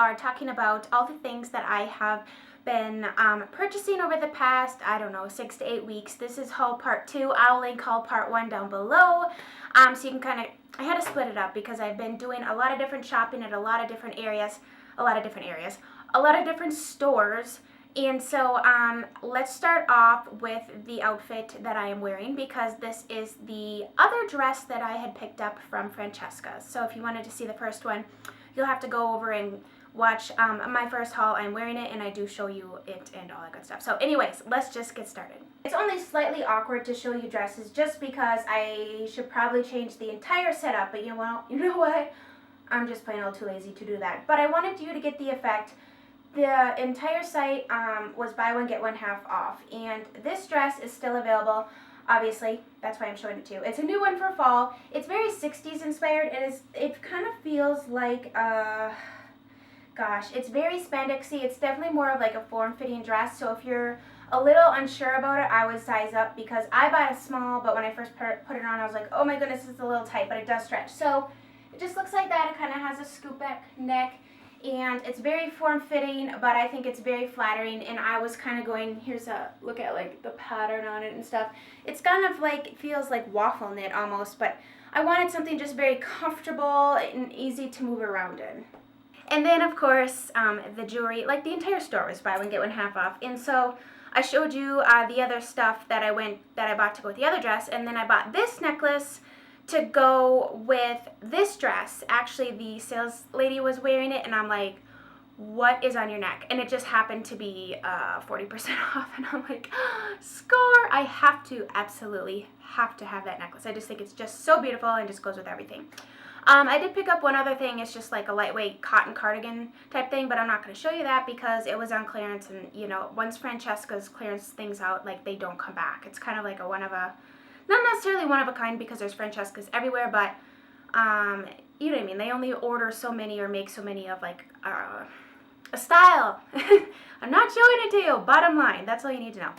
are talking about all the things that I have been purchasing over the past, I don't know, 6 to 8 weeks. This is haul part 2. I'll link haul part 1 down below. So you can kind of, I had to split it up because I've been doing a lot of different shopping at a lot of different stores. And so let's start off with the outfit that I am wearing, because this is the other dress that I had picked up from Francesca's. So if you wanted to see the first one, you'll have to go over and watch my first haul. I'm wearing it and I do show you it and all that good stuff. So anyways, let's just get started. It's only slightly awkward to show you dresses just because I should probably change the entire setup, but you know what? I'm just plain old too lazy to do that. But I wanted you to get the effect. The entire site was buy one get one half off, and this dress is still available. Obviously, that's why I'm showing it to you. It's a new one for fall. It's very 60s inspired. It kind of feels like gosh, it's very spandexy. It's definitely more of like a form-fitting dress. So if you're a little unsure about it, I would size up, because I bought a small, but when I first put it on, I was like, oh my goodness, it's a little tight, but it does stretch. So it just looks like that. It kind of has a scoop back neck. And it's very form-fitting, but I think it's very flattering. And I was kind of going, here's a look at like the pattern on it and stuff. It's kind of like, it feels like waffle knit almost, but I wanted something just very comfortable and easy to move around in. And then of course, the jewelry, like the entire store was buy one get one half off. And so I showed you the other stuff that I bought to go with the other dress, and then I bought this necklace to go with this dress. Actually, the sales lady was wearing it, and I'm like, what is on your neck? And it just happened to be 40% off, and I'm like, score! I absolutely have to have that necklace. I just think it's just so beautiful and just goes with everything. I did pick up one other thing. It's just like a lightweight cotton cardigan type thing, but I'm not going to show you that because it was on clearance, and you know, once Francesca's clearance things out, like, they don't come back. It's kind of like not necessarily one of a kind, because there's Francesca's everywhere, but you know what I mean. They only order so many or make so many of like a style. I'm not showing it to you. Bottom line, that's all you need to know.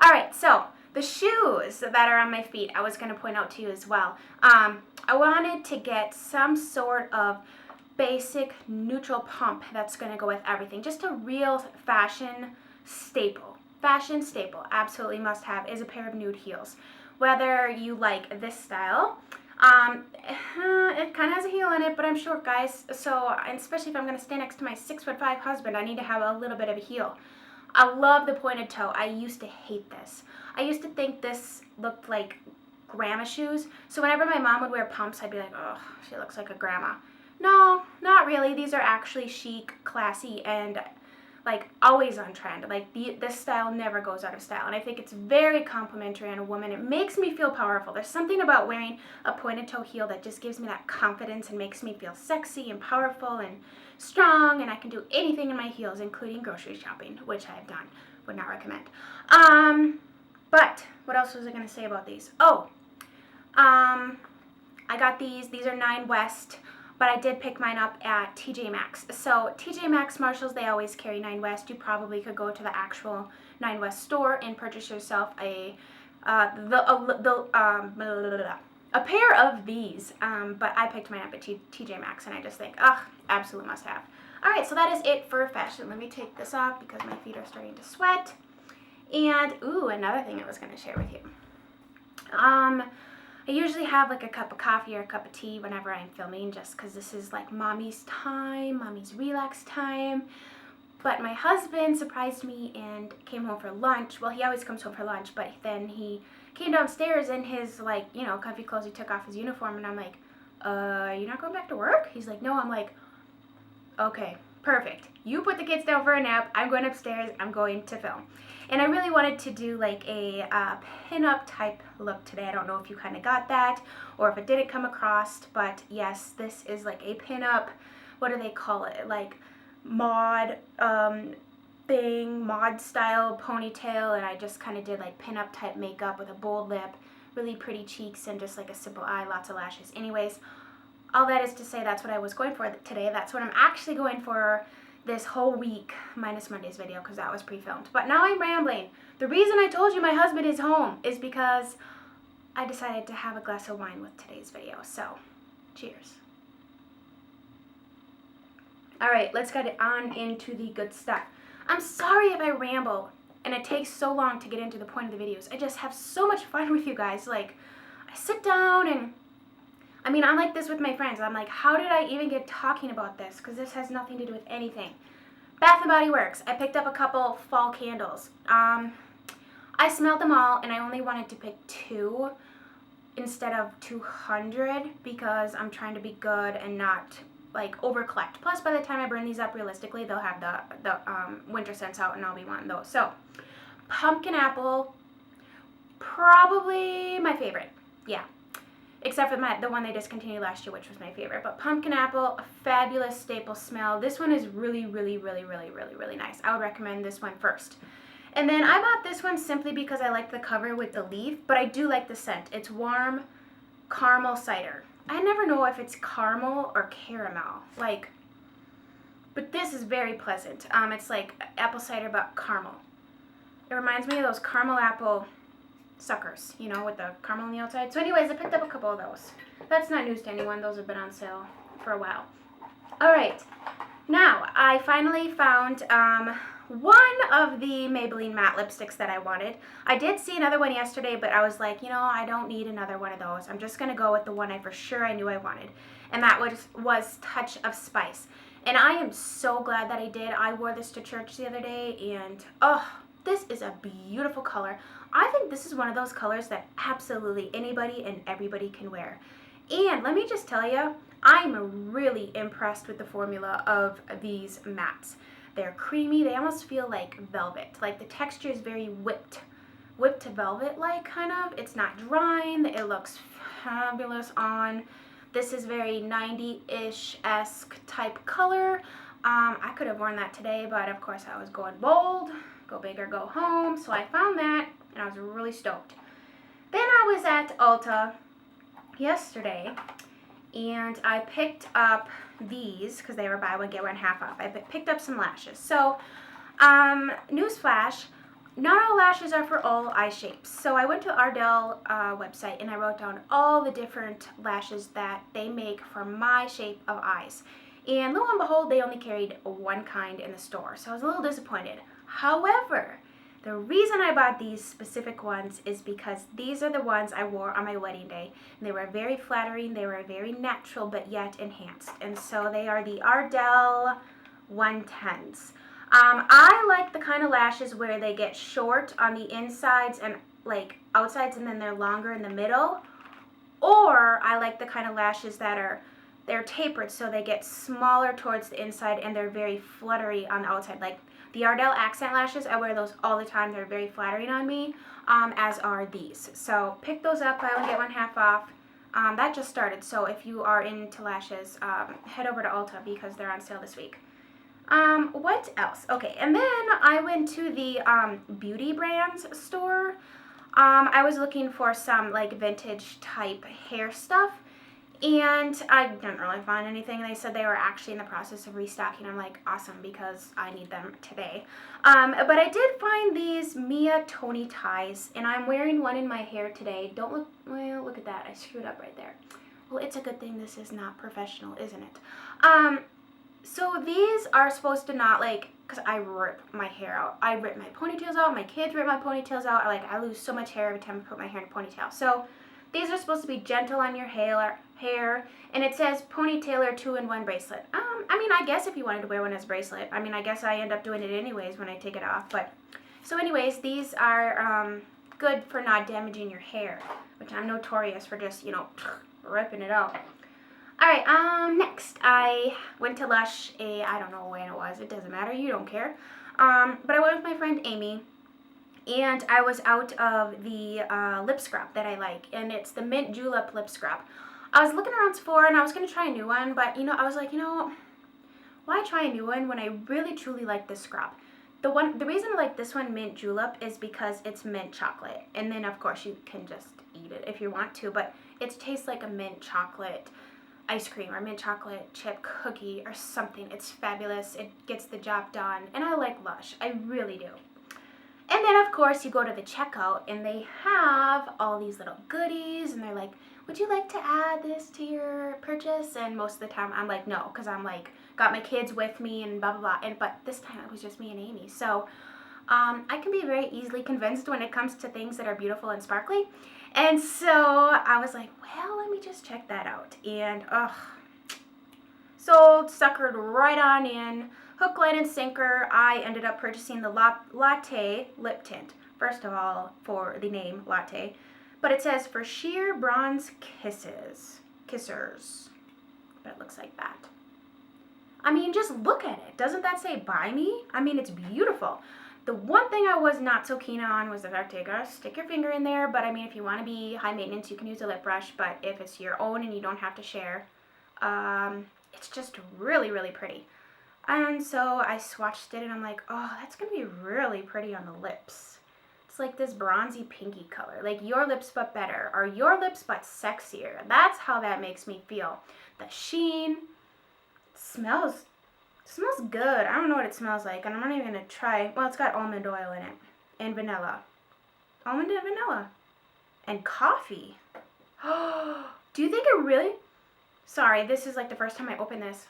All right, so the shoes that are on my feet, I was going to point out to you as well. I wanted to get some sort of basic neutral pump that's going to go with everything. Just a real fashion staple. Fashion staple, absolutely must have, is a pair of nude heels. Whether you like this style, it kind of has a heel in it, but I'm short, guys, so, and especially if I'm going to stay next to my 6'5" husband, I need to have a little bit of a heel. I love the pointed toe. I used to hate this. I used to think this looked like grandma shoes, so whenever my mom would wear pumps, I'd be like, oh, she looks like a grandma. No, not really. These are actually chic, classy, and like always on trend. Like this style never goes out of style, and I think it's very complimentary on a woman. It makes me feel powerful. There's something about wearing a pointed toe heel that just gives me that confidence and makes me feel sexy and powerful and strong, and I can do anything in my heels, including grocery shopping, which I have done. Would not recommend. But what else was I going to say about these? Oh, I got these. These are 9 West. But I did pick mine up at TJ Maxx. So TJ Maxx, Marshalls, they always carry 9 West. You probably could go to the actual 9 West store and purchase yourself a pair of these. But I picked mine up at TJ Maxx, and I just think, ugh, absolute must have. All right, so that is it for fashion. Let me take this off because my feet are starting to sweat. And ooh, another thing I was going to share with you. I usually have like a cup of coffee or a cup of tea whenever I'm filming, just because this is like mommy's time, mommy's relax time. But my husband surprised me and came home for lunch. Well, he always comes home for lunch, but then he came downstairs in his, like, you know, comfy clothes. He took off his uniform, and I'm like, you're not going back to work? He's like, no. I'm like, okay, perfect. You put the kids down for a nap. I'm going upstairs. I'm going to film. And I really wanted to do like a pin-up type look today. I don't know if you kind of got that or if it didn't come across, but yes, this is like a pin-up, what do they call it? Like mod thing, mod style ponytail, and I just kind of did like pin-up type makeup with a bold lip, really pretty cheeks, and just like a simple eye, lots of lashes. Anyways, all that is to say that's what I was going for today. That's what I'm actually going for this whole week, minus Monday's video because that was pre-filmed. But now I'm rambling. The reason I told you my husband is home is because I decided to have a glass of wine with today's video. So, cheers. All right, let's get on into the good stuff. I'm sorry if I ramble and it takes so long to get into the point of the videos. I just have so much fun with you guys. Like, I sit down and, I mean, I'm like this with my friends. I'm like, how did I even get talking about this? Because this has nothing to do with anything. Bath & Body Works. I picked up a couple fall candles. I smelled them all and I only wanted to pick 2 instead of 200 because I'm trying to be good and not like over collect. Plus, by the time I burn these up, realistically, they'll have the winter scents out and I'll be wanting those. So, pumpkin apple, probably my favorite. Yeah. Except for the one they discontinued last year, which was my favorite. But pumpkin apple, a fabulous staple smell. This one is really, really, really, really, really, really nice. I would recommend this one first. And then I bought this one simply because I like the cover with the leaf, but I do like the scent. It's warm caramel cider. I never know if it's caramel or caramel, like, but this is very pleasant. It's like apple cider but caramel. It reminds me of those caramel apple suckers, you know, with the caramel on the outside. So anyways, I picked up a couple of those. That's not news to anyone. Those have been on sale for a while. All right. Now, I finally found one of the Maybelline matte lipsticks that I wanted. I did see another one yesterday, but I was like, you know, I don't need another one of those. I'm just going to go with the one I for sure I knew I wanted, and that was Touch of Spice. And I am so glad that I did. I wore this to church the other day, and oh, this is a beautiful color. I think this is one of those colors that absolutely anybody and everybody can wear. And let me just tell you, I'm really impressed with the formula of these mattes. They're creamy. They almost feel like velvet. Like the texture is very whipped velvet-like kind of. It's not drying. It looks fabulous on. This is very 90-ish-esque type color. I could have worn that today, but of course I was going bold. Go big or go home. So I found that, and I was really stoked. Then I was at Ulta yesterday, and I picked up these because they were buy one get one half off. I picked up some lashes. So, newsflash, not all lashes are for all eye shapes. So I went to Ardell website and I wrote down all the different lashes that they make for my shape of eyes. And lo and behold, they only carried one kind in the store. So I was a little disappointed. However, the reason I bought these specific ones is because these are the ones I wore on my wedding day. And they were very flattering, they were very natural, but yet enhanced. And so they are the Ardell 110s. I like the kind of lashes where they get short on the insides and like outsides and then they're longer in the middle. Or I like the kind of lashes that they're tapered so they get smaller towards the inside and they're very fluttery on the outside. Like the Ardell accent lashes, I wear those all the time. They're very flattering on me, as are these. So pick those up, buy one, get one half off. That just started, so if you are into lashes, head over to Ulta because they're on sale this week. What else? Okay, and then I went to the Beauty Brands store. I was looking for some like vintage type hair stuff. And I didn't really find anything. They said they were actually in the process of restocking. I'm like, awesome, because I need them today. But I did find these Mia Tony ties, and I'm wearing one in my hair today. Don't look, well, look at that. I screwed up right there. Well, it's a good thing this is not professional, isn't it? So these are supposed to not, like, because I rip my hair out. I rip my ponytails out. My kids rip my ponytails out. I lose so much hair every time I put my hair in a ponytail. So these are supposed to be gentle on your hair, and it says ponytailer 2-in-1 bracelet. I mean, I guess if you wanted to wear one as a bracelet. I mean, I guess I end up doing it anyways when I take it off. But so anyways, these are good for not damaging your hair, which I'm notorious for just, you know, ripping it out. All right, next I went to Lush. I don't know when it was. It doesn't matter. You don't care. But I went with my friend Amy. And I was out of the lip scrub that I like, and it's the Mint Julep lip scrub. I was looking around Sephora, and I was going to try a new one, but, you know, I was like, you know, why try a new one when I really, truly like this scrub? The reason I like this one, Mint Julep, is because it's mint chocolate. And then, of course, you can just eat it if you want to, but it tastes like a mint chocolate ice cream or mint chocolate chip cookie or something. It's fabulous. It gets the job done, and I like Lush. I really do. And then, of course, you go to the checkout, and they have all these little goodies, and they're like, would you like to add this to your purchase? And most of the time, I'm like, no, because I'm like, got my kids with me and blah, blah, blah. But this time it was just me and Amy. So I can be very easily convinced when it comes to things that are beautiful and sparkly. And so I was like, well, let me just check that out. And, sold, suckered right on in. Hook, line, and sinker, I ended up purchasing the Latte lip tint. First of all, for the name Latte. But it says for sheer bronze kissers. But it looks like that. I mean, just look at it. Doesn't that say buy me? I mean, it's beautiful. The one thing I was not so keen on was the fact that you gotta stick your finger in there. But I mean, if you want to be high maintenance, you can use a lip brush. But if it's your own and you don't have to share, it's just really, really pretty. And so I swatched it and I'm like, oh, that's going to be really pretty on the lips. It's like this bronzy pinky color. Like your lips but better, or your lips but sexier. That's how that makes me feel. The sheen smells good. I don't know what it smells like, and I'm not even going to try. Well, it's got almond oil in it and vanilla. Almond and vanilla. And coffee. Do you think it really... Sorry, this is like the first time I open this.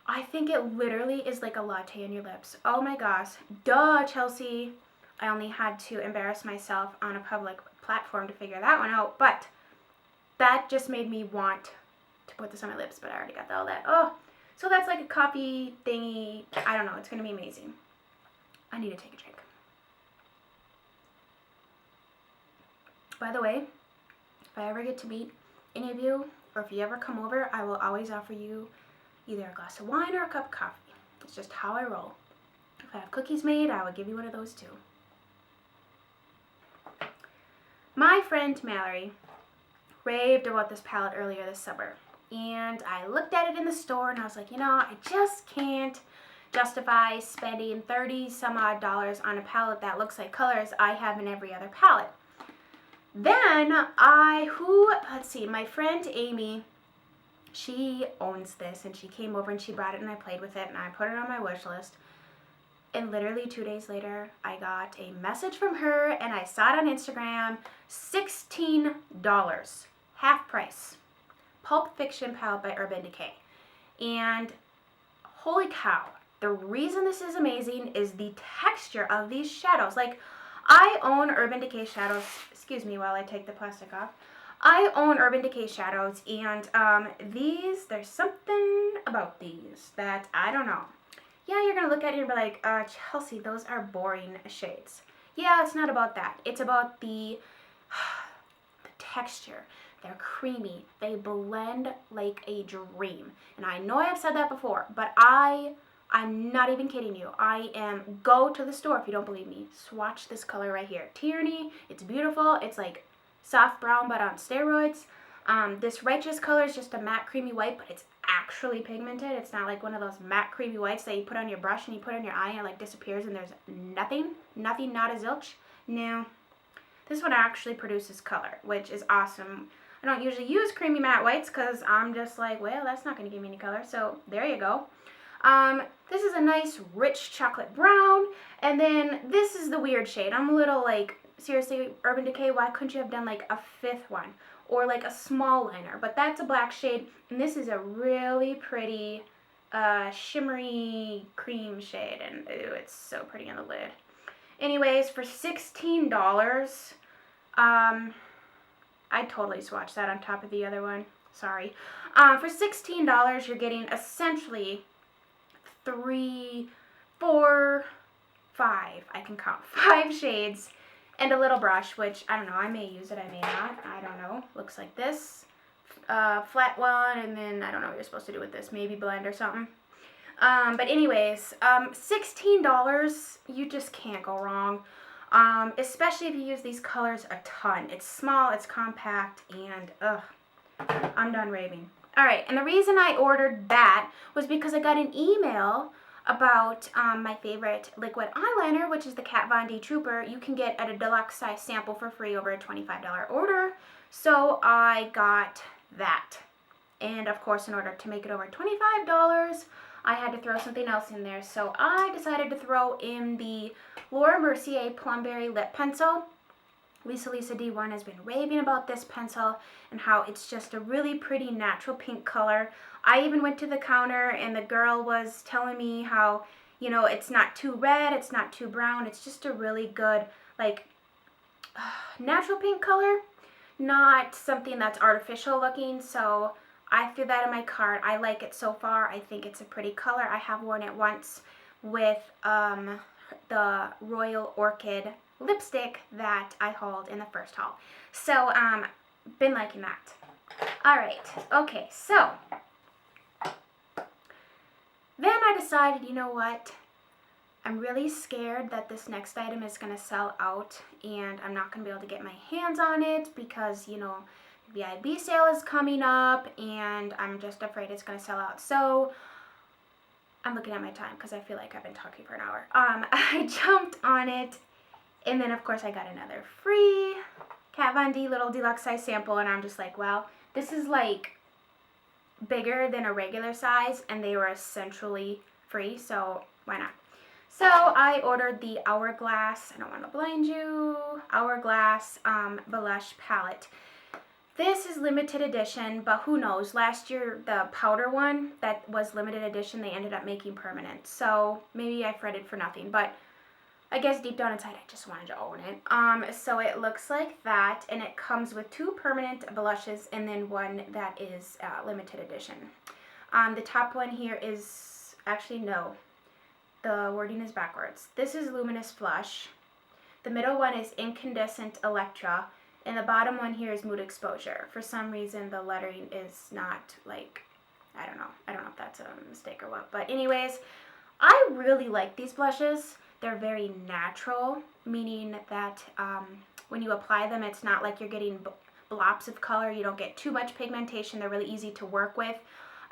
I think it literally is like a latte on your lips. Oh my gosh. Duh, Chelsea. I only had to embarrass myself on a public platform to figure that one out. But that just made me want to put this on my lips. But I already got all that. Oh, so that's like a coffee thingy. I don't know. It's going to be amazing. I need to take a drink. By the way, if I ever get to meet any of you, or if you ever come over, I will always offer you either a glass of wine or a cup of coffee. It's just how I roll. If I have cookies made, I will give you one of those too. My friend Mallory raved about this palette earlier this summer. And I looked at it in the store and I was like, you know, I just can't justify spending $30 some odd on a palette that looks like colors I have in every other palette. Then my friend Amy, she owns this, and she came over and she brought it and I played with it and I put it on my wish list. And literally 2 days later, I got a message from her and I saw it on Instagram, $16, half price. Pulp Fiction palette by Urban Decay. And holy cow, the reason this is amazing is the texture of these shadows. Like, I own Urban Decay shadows. Excuse me while I take the plastic off. I own Urban Decay shadows, and there's something about these that I don't know. Yeah, you're going to look at it and be like, Chelsea, those are boring shades. Yeah, it's not about that. It's about the texture. They're creamy. They blend like a dream. And I know I've said that before, but I'm not even kidding you. Go to the store if you don't believe me. Swatch this color right here. Tierney. It's beautiful. It's like soft brown but on steroids. This Righteous color is just a matte creamy white, but it's actually pigmented. It's not like one of those matte creamy whites that you put on your brush and you put on your eye and it like disappears and there's nothing, not a zilch. No. This one actually produces color, which is awesome. I don't usually use creamy matte whites because I'm just like, well, that's not going to give me any color. So there you go. This is a nice rich chocolate brown, and then this is the weird shade. I'm a little like, seriously, Urban Decay, why couldn't you have done like a fifth one or like a small liner? But that's a black shade, and this is a really pretty shimmery cream shade, and ooh, it's so pretty on the lid. Anyways, for $16, I'd totally swatch that on top of the other one. Sorry. For $16, you're getting essentially 3, 4, 5, I can count 5 shades and a little brush, which I don't know, I may use it, I may not, I don't know. Looks like this, flat one, and then I don't know what you're supposed to do with this, maybe blend or something. But anyways, $16, you just can't go wrong, especially if you use these colors a ton. It's small, it's compact, and I'm done raving. Alright, and the reason I ordered that was because I got an email about my favorite liquid eyeliner, which is the Kat Von D Trooper. You can get at a deluxe size sample for free over a $25 order. So I got that. And of course, in order to make it over $25, I had to throw something else in there. So I decided to throw in the Mercier Plumberry lip pencil, Lisa D1 has been raving about this pencil and how it's just a really pretty natural pink color. I even went to the counter and the girl was telling me how, you know, it's not too red, it's not too brown, it's just a really good, like, natural pink color, not something that's artificial looking. So I threw that in my cart. I like it so far. I think it's a pretty color. I have worn it once with the Royal Orchid lipstick that I hauled in the first haul. So, been liking that. Alright, okay, so then I decided, you know what, I'm really scared that this next item is going to sell out and I'm not going to be able to get my hands on it because, you know, the IB sale is coming up and I'm just afraid it's going to sell out. So I'm looking at my time because I feel like I've been talking for an hour. I jumped on it, and then of course I got another free Kat Von D little deluxe size sample, and I'm just like, wow, this is like bigger than a regular size, and they were essentially free, so why not? So I ordered the Hourglass, I don't want to blind you, Hourglass Lush palette. This is limited edition, but who knows? Last year, the powder one that was limited edition, they ended up making permanent. So maybe I fretted for nothing, but I guess deep down inside, I just wanted to own it. So it looks like that, and it comes with 2 permanent blushes and then one that is limited edition. The top one here is, actually no, the wording is backwards. This is Luminous Flush. The middle one is Incandescent Electra. And the bottom one here is Mood Exposure. For some reason, the lettering is not, like, I don't know if that's a mistake or what. But anyways, I really like these blushes. They're very natural, meaning that when you apply them, it's not like you're getting blobs of color. You don't get too much pigmentation. They're really easy to work with.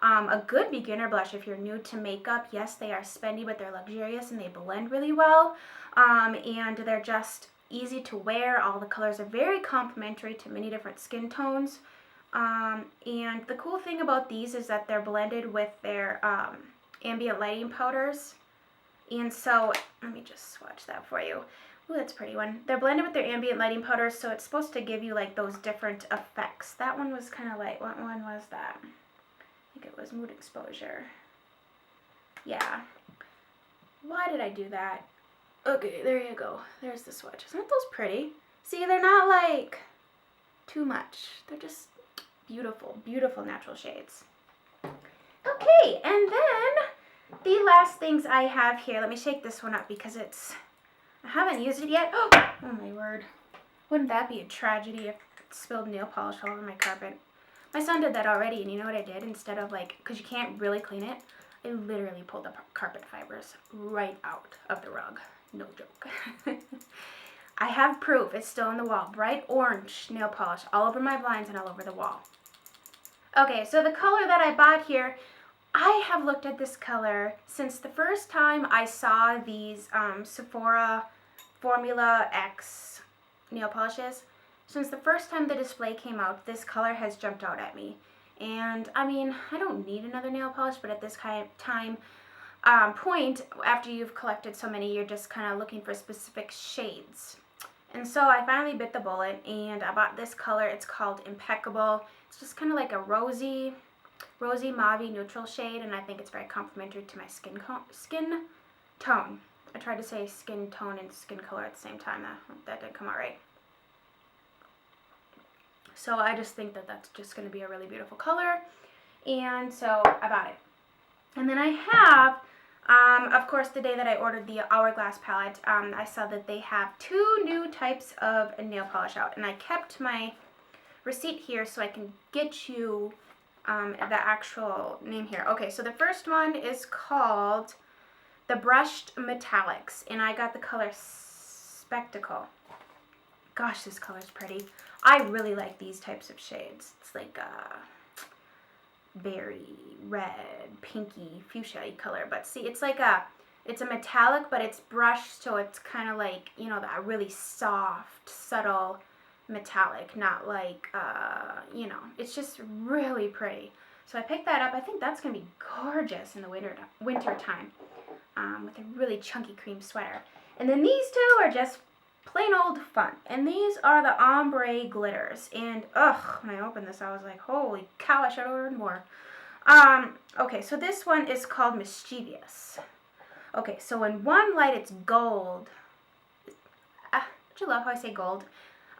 A good beginner blush if you're new to makeup. Yes, they are spendy, but they're luxurious and they blend really well. And they're just easy to wear. All the colors are very complementary to many different skin tones. And the cool thing about these is that they're blended with their ambient lighting powders. And so, let me just swatch that for you. Ooh, that's a pretty one. They're blended with their ambient lighting powders, so it's supposed to give you like those different effects. That one was kind of light. What one was that? I think it was Mood Exposure. Yeah. Why did I do that? Okay, there you go. There's the swatches. Aren't those pretty? See, they're not like too much. They're just beautiful, beautiful natural shades. Okay, and then the last things I have here. Let me shake this one up because I haven't used it yet. Oh my word. Wouldn't that be a tragedy if it spilled nail polish all over my carpet? My son did that already, and you know what I did? Instead of like, because you can't really clean it, I literally pulled the carpet fibers right out of the rug. No joke. I have proof. It's still on the wall. Bright orange nail polish all over my blinds and all over the wall. Okay, so the color that I bought here, I have looked at this color since the first time I saw these Sephora Formula X nail polishes. Since the first time the display came out, this color has jumped out at me. And, I mean, I don't need another nail polish, but at this kind of time, point, after you've collected so many, you're just kind of looking for specific shades. And so I finally bit the bullet, and I bought this color. It's called Impeccable. It's just kind of like a rosy mauve neutral shade, and I think it's very complimentary to my skin tone. I tried to say skin tone and skin color at the same time. That didn't come out right. So I just think that that's just going to be a really beautiful color, and so I bought it. And then I have, of course, the day that I ordered the Hourglass palette, I saw that they have 2 new types of nail polish out, and I kept my receipt here so I can get you the actual name here. Okay, so the first one is called the Brushed Metallics, and I got the color Spectacle. Gosh, this color's pretty. I really like these types of shades. It's like berry, red, pinky, fuchsia color. But see, it's like it's a metallic, but it's brushed, so it's kind of like, you know, that really soft, subtle metallic, not like, you know, it's just really pretty. So I picked that up. I think that's going to be gorgeous in the winter time with a really chunky cream sweater. And then these 2 are just plain old fun. And these are the Ombre glitters. And, ugh, when I opened this, I was like, holy cow, I should have ordered more. Okay, so this one is called Mischevious. Okay, so in one light, it's gold. Don't you love how I say gold?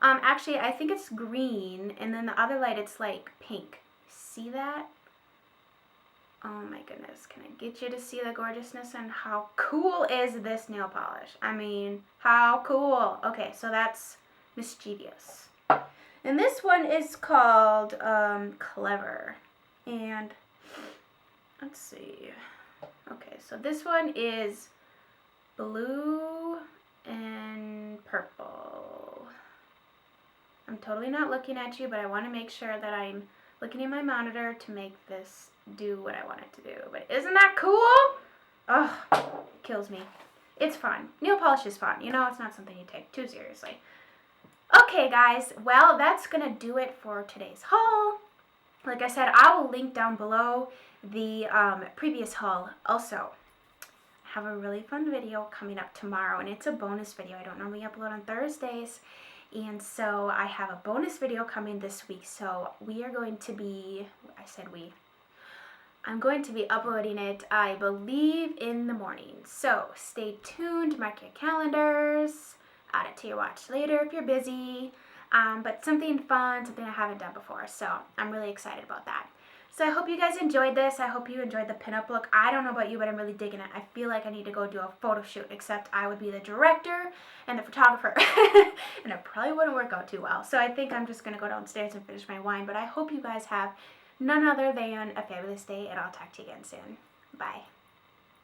Actually, I think it's green, and then the other light, it's like pink. See that? Oh my goodness, can I get you to see the gorgeousness and how cool is this nail polish? I mean, how cool. Okay, so that's Mischevious. And this one is called Clever. And let's see. Okay, so this one is blue and purple. I'm totally not looking at you, but I want to make sure that I'm looking at my monitor to make this do what I want it to do. But isn't that cool? Ugh, it kills me. It's fun. Nail polish is fun. You know, it's not something you take too seriously. Okay, guys. Well, that's going to do it for today's haul. Like I said, I will link down below the previous haul. Also, I have a really fun video coming up tomorrow, and it's a bonus video. I don't normally upload on Thursdays. And so I have a bonus video coming this week. So we are going to be, I'm going to be uploading it, I believe, in the morning. So stay tuned, mark your calendars, add it to your watch later if you're busy. But something fun, something I haven't done before. So I'm really excited about that. So I hope you guys enjoyed this. I hope you enjoyed the pinup look. I don't know about you, but I'm really digging it. I feel like I need to go do a photo shoot, except I would be the director and the photographer. And it probably wouldn't work out too well. So I think I'm just going to go downstairs and finish my wine. But I hope you guys have none other than a fabulous day, and I'll talk to you again soon. Bye.